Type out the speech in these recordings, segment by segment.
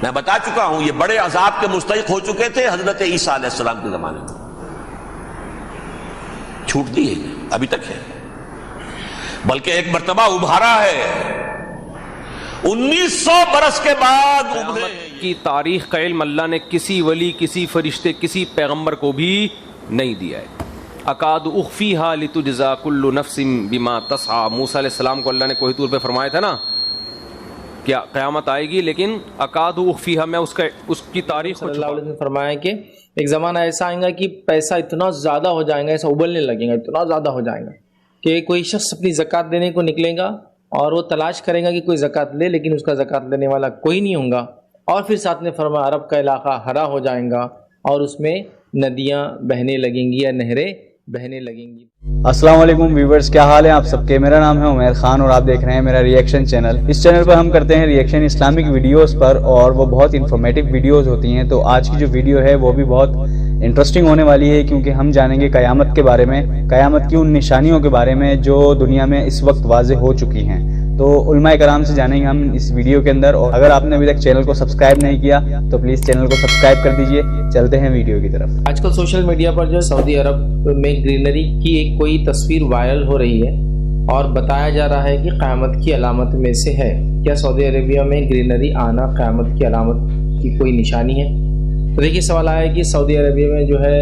میں بتا چکا ہوں یہ بڑے عذاب کے مستحق ہو چکے تھے حضرت عیسیٰ علیہ السلام کے زمانے میں، چھوٹ دی ہے ابھی تک ہے، بلکہ ایک مرتبہ ابھارا ہے 1900 برس کے بعد ابھرے کی تاریخ کا علم اللہ نے کسی ولی، کسی فرشتے، کسی پیغمبر کو بھی نہیں دیا ہے۔ اکاد اخفیہا لتجزا کل نفس بما تسعی، موسیٰ علیہ السلام کو اللہ نے کوہ طور پہ فرمایا تھا نا کیا قیامت آئے گی، لیکن اکاد اخفیہا میں اس کی تاریخ صلی اللہ علیہ وسلم نے فرمایا کہ ایک زمانہ ایسا آئے گا کہ پیسہ اتنا زیادہ ہو جائے گا، ایسا ابلنے لگے گا، اتنا زیادہ ہو جائے گا کہ کوئی شخص اپنی زکوٰۃ دینے کو نکلے گا اور وہ تلاش کرے گا کہ کوئی زکوٰۃ لے، لیکن اس کا زکوٰۃ لینے والا کوئی نہیں ہوگا۔ اور پھر ساتھ نے فرمایا عرب کا علاقہ ہرا ہو جائے گا اور اس میں ندیاں بہنے لگیں گی یا نہریں بہنے لگیں گی۔ السلام علیکم ویورز، کیا حال ہے آپ سب کے؟ میرا نام ہے عمیر خان اور آپ دیکھ رہے ہیں میرا ریئیکشن چینل۔ اس چینل پر ہم کرتے ہیں ریئیکشن اسلامک ویڈیوز پر، اور وہ بہت انفارمیٹیو ویڈیوز ہوتی ہیں۔ تو آج کی جو ویڈیو ہے وہ بھی بہت انٹرسٹنگ ہونے والی ہے، کیونکہ ہم جانیں گے قیامت کے بارے میں، قیامت کی ان نشانیوں کے بارے میں جو دنیا میں اس وقت واضح ہو چکی ہیں۔ تو علماء کرام سے جانیں گے ہم اس ویڈیو کے اندر، اور اگر آپ نے ابھی تک چینل کو سبسکرائب نہیں کیا تو پلیز چینل کو سبسکرائب کر دیجئے۔ چلتے ہیں ویڈیو کی طرف۔ آج کل سوشل میڈیا پر جو سعودی عرب میں گرینری کی ایک کوئی تصویر وائرل ہو رہی ہے اور بتایا جا رہا ہے کہ قیامت کی علامت میں سے ہے۔ کیا سعودی عربیہ میں گرینری آنا قیامت کی علامت کی کوئی نشانی ہے؟ تو دیکھیے سوال آیا ہے کہ سعودی عربیہ میں جو ہے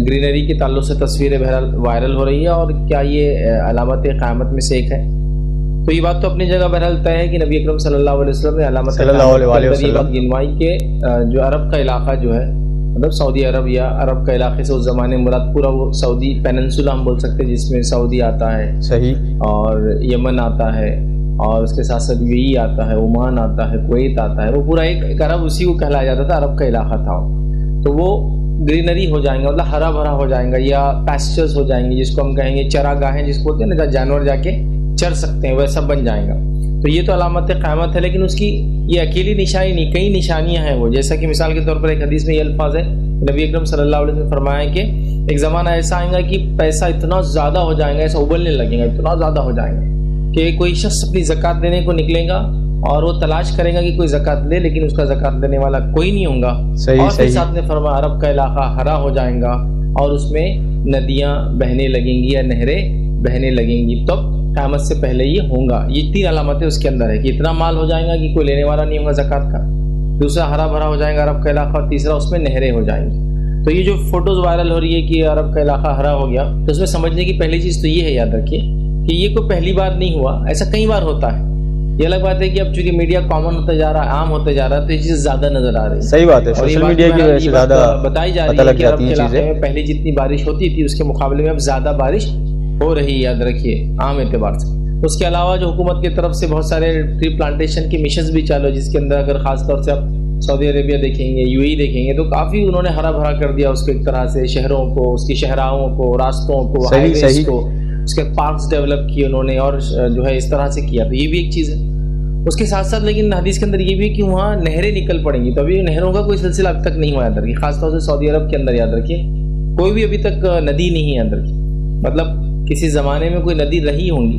گرینری کے تعلق سے تصویریں بہرحال وائرل ہو رہی ہے، اور کیا یہ علامت قیامت میں سے ایک ہے؟ تو یہ بات تو اپنی جگہ بہرحال طے ہے کہ نبی اکرم صلی اللہ علیہ وسلم نے علامت صلی اللہ علیہ وسلم گنوائی کے جو عرب کا علاقہ جو ہے، مطلب سعودی عرب یا عرب کا علاقے سے اس زمانے مراد پورا وہ سعودی پیننسولا ہم بول سکتے ہیں، جس میں سعودی آتا ہے، صحیح، اور یمن آتا ہے، اور اس کے ساتھ ساتھ یو ای آتا ہے، عمان آتا ہے، کویت آتا ہے، وہ پورا ایک عرب اسی کو کہلایا جاتا تھا، عرب کا علاقہ تھا۔ تو وہ گرینری ہو جائیں گا، مطلب ہرا بھرا ہو جائیں گا، یا پیسچرز ہو جائیں گے جس کو ہم کہیں گے، چراگاہیں جس کو ہوتے ہیں نا، جانور جا کے چر سکتے ہیں، ویسا بن جائیں گا۔ تو یہ تو علامت قیامت ہے، لیکن اس کی یہ اکیلی نشانی نہیں، کئی نشانیاں ہیں وہ، جیسا کہ مثال کے طور پر ایک حدیث میں یہ الفاظ ہے، نبی اکرم صلی اللہ علیہ وسلم نے فرمایا کہ ایک زمانہ ایسا آئے گا کہ پیسہ اتنا زیادہ ہو جائے گا، ایسا ابلنے لگے گا، اتنا زیادہ ہو جائے گا کہ کوئی شخص اپنی زکوٰۃ دینے کو نکلے گا اور وہ تلاش کرے گا کہ کوئی زکوٰۃ لے، لیکن اس کا زکوٰۃ دینے والا کوئی نہیں ہوگا۔ اور پھر ساتھ نے فرمایا عرب کا علاقہ ہرا ہو جائے گا اور اس میں ندیاں بہنے لگیں گی یا نہریں بہنے لگیں گی۔ تب قیامت سے پہلے یہ ہوں گا۔ یہ تین علامتیں اس کے اندر ہے کہ اتنا مال ہو جائے گا کہ کوئی لینے والا نہیں ہوگا زکوٰۃ کا، دوسرا ہرا بھرا ہو جائے گا عرب کا علاقہ، اور تیسرا اس میں نہریں ہو جائیں گی۔ تو یہ جو فوٹوز وائرل ہو رہی ہے کہ عرب کا علاقہ ہرا ہو گیا، تو اس میں سمجھنے کی پہلی چیز تو یہ ہے، یاد رکھیے کہ یہ کوئی پہلی بار نہیں ہوا، ایسا کئی بار ہوتا ہے۔ یہ الگ بات ہے کہ اب چونکہ میڈیا کامن ہوتا جا رہا ہے، عام ہوتا جا رہا ہے، تو یہ چیز زیادہ نظر آ رہی ہے۔ صحیح بات ہے، سوشل میڈیا کی وجہ سے زیادہ بتائی جا رہی ہے کہ عرب کے علاقے میں پہلے جتنی بارش ہوتی تھی اس کے مقابلے میں اب زیادہ بارش ہو رہی ہے، یاد رکھیے عام اعتبار سے۔ اس کے علاوہ جو حکومت کی طرف سے بہت سارے ٹری پلانٹیشن کی مشنز بھی چالو، جس کے اندر اگر خاص طور سے آپ سعودی عربیہ دیکھیں گے، یو ای دیکھیں گے، تو کافی انہوں نے ہرا بھرا کر دیا اس کو، ایک طرح سے شہروں کو، اس کی شہراہوں کو، راستوں کو، ہائی ویز کو، اس کے پارکس ڈیولپ کیے انہوں نے، اور جو ہے اس طرح سے کیا۔ تو یہ بھی ایک چیز ہے۔ اس کے ساتھ ساتھ لیکن حدیث کے اندر یہ بھی ہے کہ وہاں نہریں نکل پڑیں گی، تو ابھی نہروں کا کوئی سلسلہ اب تک نہیں ہوا، یاد رکھیے، خاص طور سے سعودی عرب کے اندر یاد رکھیے کوئی بھی ابھی تک ندی نہیں ہے، یاد رکھیے، مطلب کسی زمانے میں کوئی ندی رہی ہوں گی۔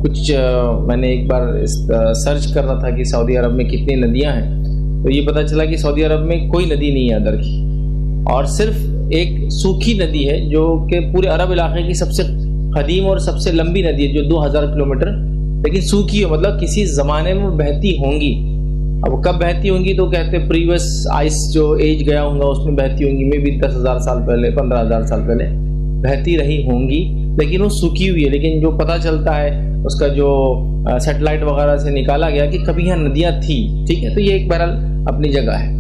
کچھ میں نے ایک بار سرچ کر رہا تھا کہ سعودی عرب میں کتنی ندیاں ہیں، تو یہ پتہ چلا کہ سعودی عرب میں کوئی ندی نہیں ہے ادھر کی، اور صرف ایک سوکھی ندی ہے جو کہ پورے عرب علاقے کی سب سے قدیم اور سب سے لمبی ندی ہے، جو 2000 کلومیٹر، لیکن سوکھی ہے، مطلب کسی زمانے میں بہتی ہوں گی۔ اب کب بہتی ہوں گی تو کہتے ہیں پریویس آئس جو ایج گیا ہوں گا اس میں بہتی ہوں گی، میں بھی 10,000 سال پہلے، 15,000 سال پہلے بہتی رہی ہوں گی، لیکن وہ سوکھی ہوئی ہے۔ لیکن جو پتہ چلتا ہے اس کا جو سیٹلائٹ وغیرہ سے نکالا گیا کہ کبھی یہاں ندیاں تھیں، ٹھیک ہے، تو یہ ایک بہرحال اپنی جگہ ہے۔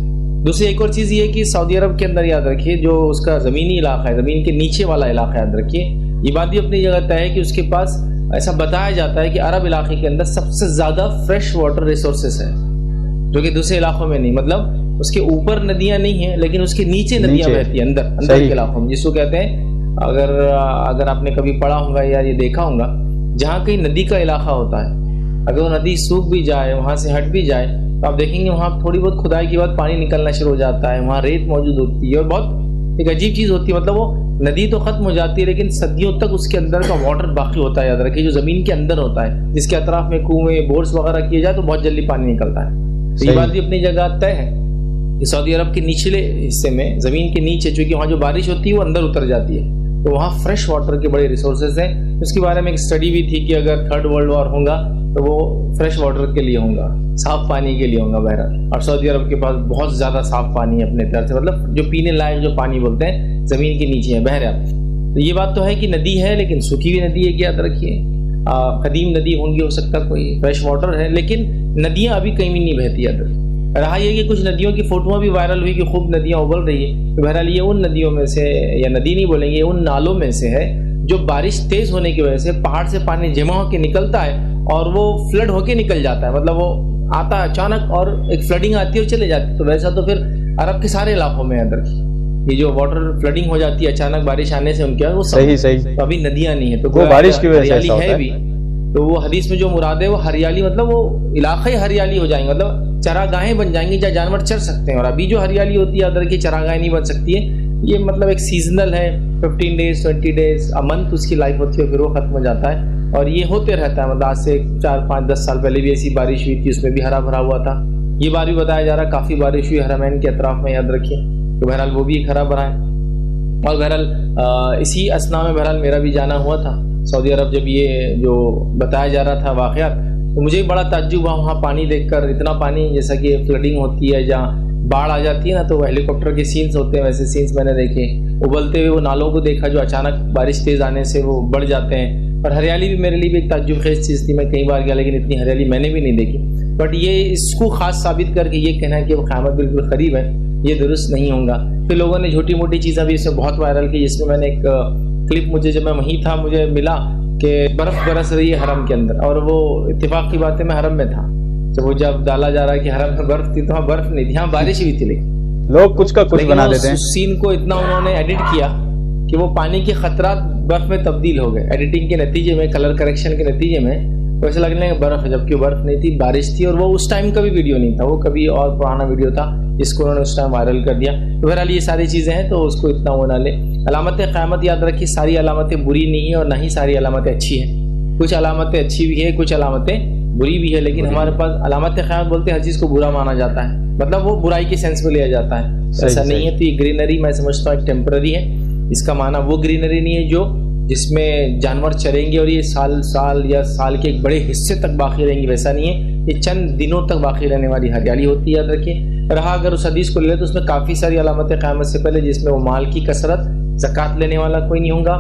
دوسری ایک اور چیز یہ ہے کہ سعودی عرب کے اندر یاد رکھیے جو اس کا زمینی علاقہ ہے، زمین کے نیچے والا علاقہ یاد رکھیے، یہ بات بھی اپنی جگہ طے ہے کہ اس کے پاس ایسا بتایا جاتا ہے کہ عرب علاقے کے اندر سب سے زیادہ فریش واٹر ریسورسز ہیں، جو کہ دوسرے علاقوں میں نہیں، مطلب اس کے اوپر ندیاں نہیں ہیں لیکن اس کے نیچے ندیاں بہتی ہیں اندر کے علاقوں میں، جس کو کہتے ہیں، اگر آپ نے کبھی پڑھا ہوگا یا یہ دیکھا ہوگا، جہاں کہیں ندی کا علاقہ ہوتا ہے، اگر وہ ندی سوکھ بھی جائے، وہاں سے ہٹ بھی جائے، تو آپ دیکھیں گے وہاں تھوڑی بہت کھدائی کے بعد پانی نکلنا شروع ہو جاتا ہے، وہاں ریت موجود ہوتی ہے، اور بہت ایک عجیب چیز ہوتی ہے، مطلب وہ ندی تو ختم ہو جاتی ہے لیکن صدیوں تک اس کے اندر کا واٹر باقی ہوتا ہے، یاد رکھیے، جو زمین کے اندر ہوتا ہے، جس کے اطراف میں کنویں، بورس وغیرہ کیے جائے تو بہت جلدی پانی نکلتا ہے، تو یہ بات بھی اپنی جگہ طے ہے کہ سعودی عرب کے نچلے حصے میں زمین کے نیچے چونکہ وہاں جو بارش ہوتی ہے وہ اندر اتر جاتی ہے تو وہاں فریش واٹر کے بڑے ریسورسز ہیں. اس کے بارے میں ایک اسٹڈی بھی تھی کہ اگر 3rd ورلڈ وار ہوگا تو وہ فریش واٹر کے لیے ہوگا, صاف پانی کے لیے ہوگا بہرحال. اور سعودی عرب کے پاس بہت زیادہ صاف پانی ہے اپنے طرف سے, مطلب جو پینے لائق جو پانی بولتے ہیں زمین کے نیچے ہے بہرحال. تو یہ بات تو ہے کہ ندی ہے لیکن سوکھی ہوئی ندی ہے, کہ یاد رکھیے قدیم ندی ہوں گی, ہو سکتا کوئی فریش واٹر ہے, لیکن ندیاں ابھی کہیں بھی نہیں بہتی. یاد رکھیے رہا یہ کہ کچھ ندیوں کی فوٹویں بھی وائرل ہوئی کہ خوب ندیاں ابل رہی ہے, تو بہرحال یہ ان ندیوں میں سے, یا ندی نہیں بولیں گے, ان نالوں میں سے ہے جو بارش تیز ہونے کی وجہ سے پہاڑ سے پانی جمع ہو کے نکلتا ہے اور وہ فلڈ ہو کے نکل جاتا ہے, مطلب وہ آتا ہے اچانک اور ایک فلڈنگ آتی ہے اور چلے جاتی ہے. تو ویسا تو پھر عرب کے سارے علاقوں میں اندر یہ جو واٹر فلڈنگ ہو جاتی ہے اچانک بارش آنے سے ان کے وہ صحیح ابھی ندیاں نہیں ہے, تو وہ بارش کی وجہ سے ہے بھی. تو وہ حدیث میں جو مراد ہے وہ ہریالی, مطلب وہ علاقے ہریالی ہو جائیں گے, مطلب چراگاہیں بن جائیں گی جہاں جانور چر سکتے ہیں. اور ابھی جو ہریالی ہوتی ہے ادھر کی چراگاہیں نہیں بن سکتی ہے, یہ مطلب ایک سیزنل ہے, 15 days 20 days منتھ اس کی لائف ہوتی ہے, پھر وہ ختم ہو جاتا ہے. اور یہ ہوتے رہتا ہے, مطلب آج سے 4 5 10 سال پہلے بھی ایسی بارش ہوئی تھی, اس میں بھی ہرا بھرا ہوا تھا. یہ بار بھی بتایا جا رہا کافی بارش ہوئی حرمین کے اطراف میں, یاد رکھیے. تو بہرحال وہ بھی ایک ہرا بھرا ہے. اور بہرحال اسی اسنا میں بہرحال میرا بھی جانا ہوا تھا سعودی عرب. جب یہ جو بتایا جا رہا تھا واقعات تو مجھے بڑا تعجب ہوا وہاں پانی دیکھ کر. اتنا پانی, جیسا کہ فلڈنگ ہوتی ہے جہاں باڑھ آ جاتی ہے نا, تو وہ ہیلی کاپٹر کے سینس ہوتے ہیں, ویسے سینس میں نے دیکھے. ابلتے ہوئے وہ نالوں کو دیکھا جو اچانک بارش تیز آنے سے وہ بڑھ جاتے ہیں. اور ہریالی بھی میرے لیے بھی ایک تعجب خیز چیز تھی. میں کئی بار گیا لیکن اتنی ہریالی میں نے بھی نہیں دیکھی. بٹ یہ اس کو خاص ثابت کر کے یہ کہنا ہے کہ وہ قیامت بالکل قریب ہے, یہ درست نہیں ہوگا. پھر لوگوں نے چھوٹی موٹی چیزیں بھی اس میں بہت وائرل کی, جس میں میں نے ایک کلپ, مجھے جب میں وہیں تھا مجھے ملا کہ برف برس رہی ہے حرم کے اندر, اور وہ اتفاق کی بات ہے میں حرم میں تھا. وہ جب ڈالا جا رہا ہے کہ حرم میں برف تھی, تو وہاں برف نہیں تھی, ہاں بارش ہوئی تھی, لیکن لوگ کچھ کا کچھ بنا دیتے ہیں. اس سین کو اتنا انہوں نے ایڈٹ کیا کہ وہ پانی کے خطرات برف میں تبدیل ہو گئے. ایڈیٹنگ کے نتیجے میں, کلر کریکشن کے نتیجے میں ویسے لگنے لگا برف ہے, جبکہ وہ برف نہیں تھی, بارش تھی. اور وہ اس ٹائم کا بھی ویڈیو نہیں تھا, وہ کبھی اور پرانا ویڈیو تھا جس کو انہوں نے اس ٹائم وائرل کر دیا. تو بہرحال یہ ساری چیزیں ہیں, تو اس کو اتنا وہ نہ لے. علامت قیامت یاد رکھیے ساری علامتیں بری نہیں ہیں اور نہ ہی ساری علامتیں اچھی ہیں. کچھ علامتیں اچھی بھی ہیں, کچھ علامتیں بری بھی ہے, لیکن ہمارے پاس علامت قیامت بولتے ہر چیز کو برا مانا جاتا ہے, مطلب وہ برائی کے سینس میں لیا جاتا ہے. ایسا نہیں ہے. تو یہ گرینری میں سمجھتا ہوں ایک ٹیمپرری ہے. اس کا معنی وہ گرینری نہیں ہے جو جس میں جانور چریں گے اور یہ سال یا سال کے ایک بڑے حصے تک باقی رہیں گی, ویسا نہیں ہے. یہ چند دنوں تک باقی رہنے والی ہریالی ہوتی ہے, یاد رکھیے. رہا اگر اس حدیث کو لے لیں تو اس میں کافی ساری علامتیں قیامت سے پہلے, جس میں وہ مال کی کثرت, زکوٰۃ لینے والا کوئی نہیں ہوگا,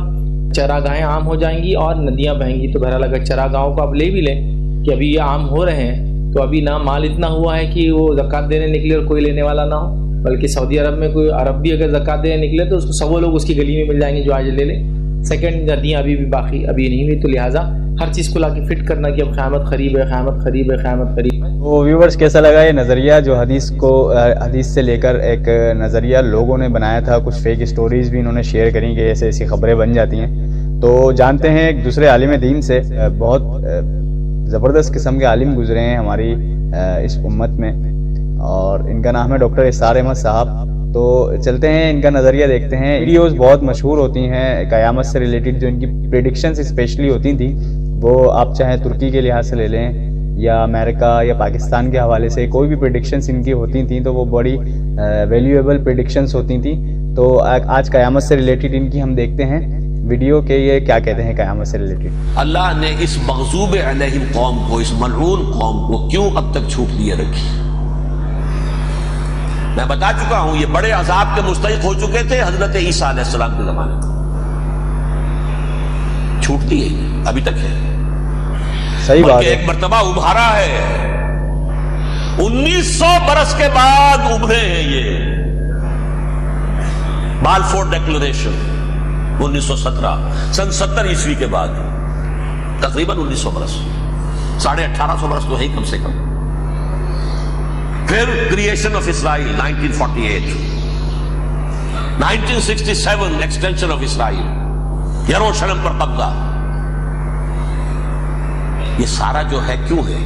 چراگاہیں عام ہو جائیں گی اور ندیاں بہیں گی. تو بہرحال اگر چراگاہوں کو آپ لے بھی لیں کہ ابھی یہ عام ہو رہے ہیں, تو ابھی نہ مال اتنا ہوا ہے کہ وہ زکوٰۃ دینے نکلے اور کوئی لینے والا نہ ہو, بلکہ سعودی عرب میں کوئی عرب بھی اگر زکوٰۃ دینے نکلے تو اس کو سب لوگ اس کی گلی میں مل جائیں گے جو آج لے لیں. سیکنڈ, ندیاں ابھی بھی باقی ابھی نہیں ہوئی. تو لہٰذا ہر چیز کو لا کے فٹ کرنا کہ اب قیامت قریب ہے, قیامت قریب ہے, قیامت قریب ہے. وہ ویورز کیسا لگا یہ نظریہ جو حدیث سے لے کر ایک نظریہ لوگوں نے بنایا تھا, کچھ فیک اسٹوریز بھی انہوں نے شیئر کریں کہ ایسے ایسی خبریں بن جاتی ہیں. تو جانتے ہیں ایک دوسرے عالم دین سے, بہت زبردست قسم کے عالم گزرے ہیں ہماری اس امت میں, اور ان کا نام ہے ڈاکٹر اسرار احمد صاحب. تو چلتے ہیں ان کا نظریہ دیکھتے ہیں. ویڈیوز بہت مشہور ہوتی ہیں قیامت سے ریلیٹڈ, جو ان کی پریڈکشنز اسپیشلی ہوتی تھیں, وہ آپ چاہیں ترکی کے لحاظ سے لے لیں یا امریکہ یا پاکستان کے حوالے سے کوئی بھی پریڈکشنز ان کی ہوتی تھیں تو وہ بڑی ویلیویبل پریڈکشنز ہوتی تھیں. تو آج قیامت سے ریلیٹڈ ان کی ہم دیکھتے ہیں ویڈیو کہ یہ کیا کہتے ہیں قیامت سے ریلیٹڈ. اللہ نے اس مغضوب علیہم قوم کو, اس ملعون قوم کو کیوں اب تک چھوٹ دیے رکھی؟ میں بتا چکا ہوں یہ بڑے عذاب کے مستحق ہو چکے تھے حضرت عیسیٰ علیہ السلام کے زمانے میں, چھوٹتی ہے ابھی تک ہے. صحیح بات ہے. ایک مرتبہ ابھارا ہے, 1900 برس کے بعد ابھرے ہیں یہ. بالفور ڈیکلریشن 1917, سن 70 عیسوی کے بعد, تقریباً 1900 برس, 1850 برس تو ہے کم سے کم. پھر creation of Israel 1948, 1967 extension of Israel, یروشلم پر قبضہ. یہ سارا جو ہے کیوں ہے؟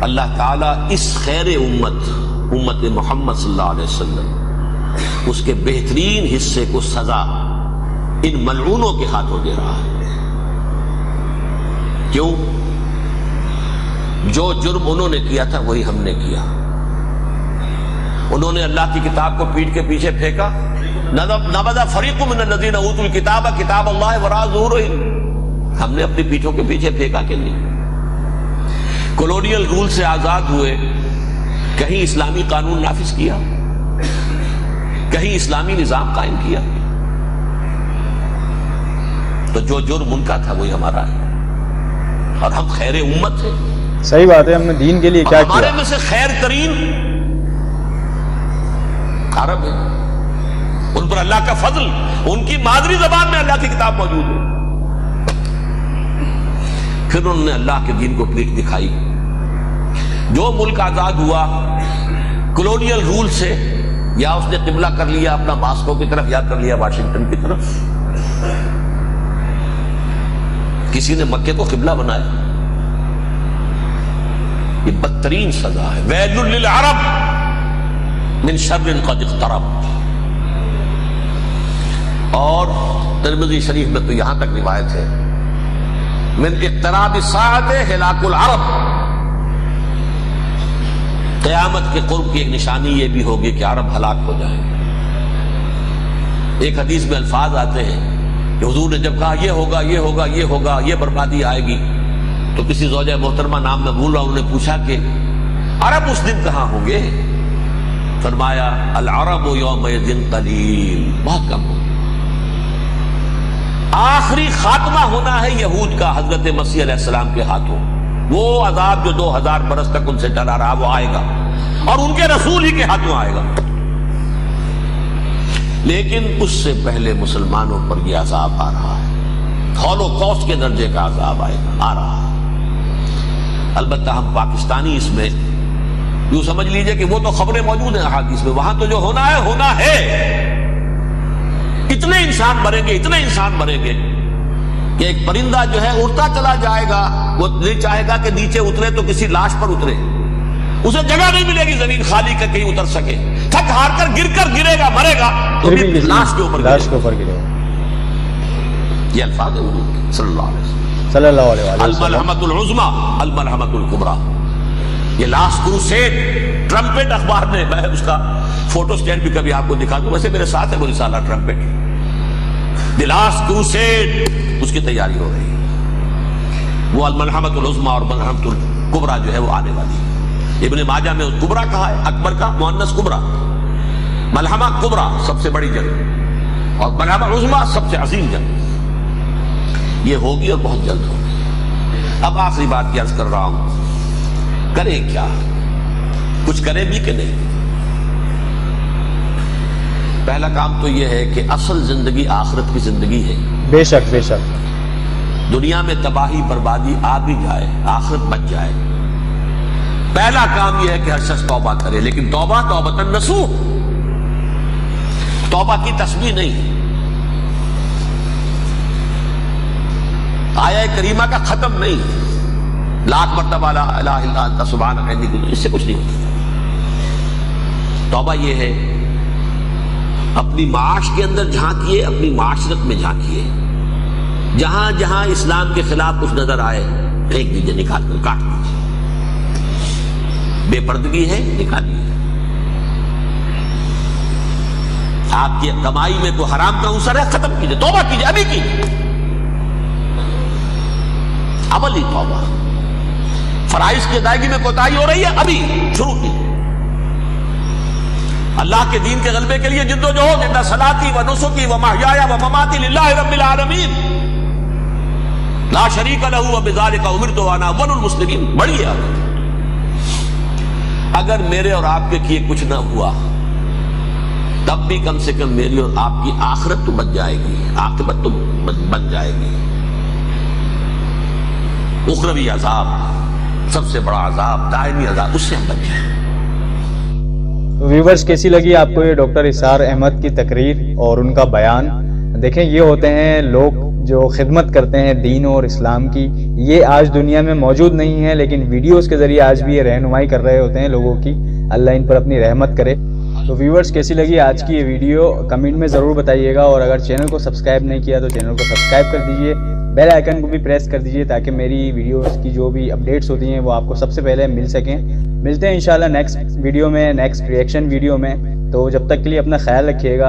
اللہ تعالیٰ اس خیر امت محمد صلی اللہ علیہ وسلم, اس کے بہترین حصے کو سزا ان ملعونوں کے ہاتھوں دے رہا ہے. کیوں؟ جو جرم انہوں نے کیا تھا وہی ہم نے کیا. انہوں نے اللہ کی کتاب کو پیٹھ کے پیچھے پھینکا. نبذ فریق من الذین اوتوا الکتاب کتاب اللہ وراء ظہورہم. ہم نے اپنی پیٹھوں کے پیچھے پھینکا کہ نہیں؟ کولونیل رول سے آزاد ہوئے, کہیں اسلامی قانون نافذ کیا, کہیں اسلامی نظام قائم کیا. تو جو جرم ان کا تھا وہی ہمارا ہے, اور ہم خیر امت ہیں. صحیح بات ہے, ہم نے دین کے لیے کیا کیا؟ ہمارے میں سے خیر ترین عرب ہے, ان پر اللہ کا فضل, ان کی مادری زبان میں اللہ کی کتاب موجود ہے. پھر انہوں نے اللہ کے دین کو پیٹھ دکھائی. جو ملک آزاد ہوا کولونیل رول سے, یا اس نے قبلہ کر لیا اپنا ماسکو کی طرف, یا کر لیا واشنگٹن کی طرف. کسی نے مکے کو قبلہ بنایا, یہ بدترین سزا ہے. ویل للعرب من شر قد اقترب. اور ترمذی شریف میں تو یہاں تک روایت ہے, من اقتراب الساعۃ ہلاک العرب. قیامت کے قرب کی ایک نشانی یہ بھی ہوگی کہ عرب ہلاک ہو جائیں. ایک حدیث میں الفاظ آتے ہیں کہ حضور نے جب کہا یہ ہوگا یہ ہوگا یہ ہوگا, یہ بربادی آئے گی, تو کسی زوجہ محترمہ نام میں بھول رہا ہوں, انہوں نے پوچھا کہ عرب اس دن کہاں ہوں گے؟ فرمایا العرب یومئذ قلیل, بہت کم ہوں. آخری خاتمہ ہونا ہے یہود کا حضرت مسیح علیہ السلام کے ہاتھوں. وہ عذاب جو 2000 برس تک ان سے ٹلا رہا وہ آئے گا, اور ان کے رسول ہی کے ہاتھوں آئے گا. لیکن اس سے پہلے مسلمانوں پر یہ عذاب آ رہا ہے, ہولوکاسٹ کے درجے کا عذاب آ رہا ہے. البتہ ہم پاکستانی اس میں یوں سمجھ لیجئے کہ وہ تو خبریں موجود ہیں احادیث میں, وہاں تو جو ہونا ہے ہونا ہے. اتنے انسان مریں گے, اتنے انسان مریں گے کہ ایک پرندہ جو ہے اڑتا چلا جائے گا, وہ نہیں چاہے گا کہ نیچے اترے تو کسی لاش پر اترے, اسے جگہ نہیں ملے گی زمین خالی کر کہیں اتر سکے. تھک ہار کر گرے گا, مرے گا تو بھی لاش کے اوپر گرے گا. یہ الفاظ ہے حضور کے صلی اللہ علیہ وسلم. الملحمۃ العظمیٰ الملحمۃ الکبریٰ. یہ لاسٹ کروسیڈ ٹرمپٹ اخبار نے, میں اس کا فوٹو سٹیٹ بھی کبھی آپ کو دکھا دوں, ویسے میرے ساتھ ہے وہ رسالہ ٹرمپٹ. دی لاسٹ کروسیڈ اس کی تیاری ہو رہی ہے. وہ الملحمۃ العظمیٰ اور ملحمۃ الکبریٰ جو ہے وہ آنے والی ہے. ابن ماجہ میں کبریٰ کہا ہے, اکبر کا مؤنث کبریٰ. ملحمہ کبریٰ سب سے بڑی جنگ, اور ملحمہ عظمیٰ سب سے عظیم جنگ. یہ ہوگی اور بہت جلد ہوگی. اب آخری بات کی عرض کر رہا ہوں, کریں کیا؟ کچھ کریں بھی کہ نہیں؟ پہلا کام تو یہ ہے کہ اصل زندگی آخرت کی زندگی ہے. بے شک بے شک. دنیا میں تباہی بربادی آ بھی جائے, آخرت بچ جائے. پہلا کام یہ ہے کہ ہر شخص توبہ کرے, لیکن توبہ توبۃ نصوح, توبہ کی تسبیح نہیں. آیہ کریمہ کا ختم نہیں, لاکھ مرتبہ لا الہ الا انت سبحانک انی کنت, اس سے کچھ نہیں ہوتا. توبہ یہ ہے اپنی معاش کے اندر جھانکیے, اپنی معاشرت میں جھانکیے. جہاں جہاں اسلام کے خلاف کچھ نظر آئے پھینک دیجیے, نکال کر کاٹ دیجیے. بے پردگی ہے, نکالیے. آپ کی کمائی میں کوئی حرام کا عنصر ہے, ختم کیجیے, توبہ کیجیے, ابھی کیجیے. عملی توبہ. فرائض کی ادائیگی میں کوتاہی ہو رہی ہے, ابھی شروع کیجیے. اللہ کے دین کے غلبے کے لیے جد و جہد. ان صلاتی و نسکی و محیایا و مماتی للہ رب العالمین لا شریک لہ وبذالک امرت وانا اول المسلمین. بڑی ہے. اگر میرے اور آپ کے کیے کچھ نہ ہوا تب بھی کم سے کم میری اور آپ کی آخرت تو بچ جائے گی, عاقبت تو بن جائے گی. اخروی عذاب, سب سے بڑا عذاب, دائمی عذاب, اس سے ہم بچ جائیں. ویورز کیسی لگی آپ کو یہ ڈاکٹر اسرار احمد کی تقریر اور ان کا بیان؟ دیکھیں یہ ہوتے ہیں لوگ جو خدمت کرتے ہیں دین اور اسلام کی. یہ آج دنیا میں موجود نہیں ہے, لیکن ویڈیوز کے ذریعے آج بھی یہ رہنمائی کر رہے ہوتے ہیں لوگوں کی. اللہ ان پر اپنی رحمت کرے. تو ویورز کیسی لگی آج کی یہ ویڈیو کمنٹ میں ضرور بتائیے گا, اور اگر چینل کو سبسکرائب نہیں کیا تو چینل کو سبسکرائب کر دیجئے. بیل آئیکن کو بھی پریس کر دیجیے تاکہ میری ویڈیوز کی جو بھی اپڈیٹس ہوتی ہیں وہ آپ کو سب سے پہلے مل سکیں. ملتے ہیں انشاءاللہ نیکسٹ ویڈیو میں, نیکسٹ ریئیکشن ویڈیو میں. تو جب تک کے لیے اپنا خیال رکھیے گا.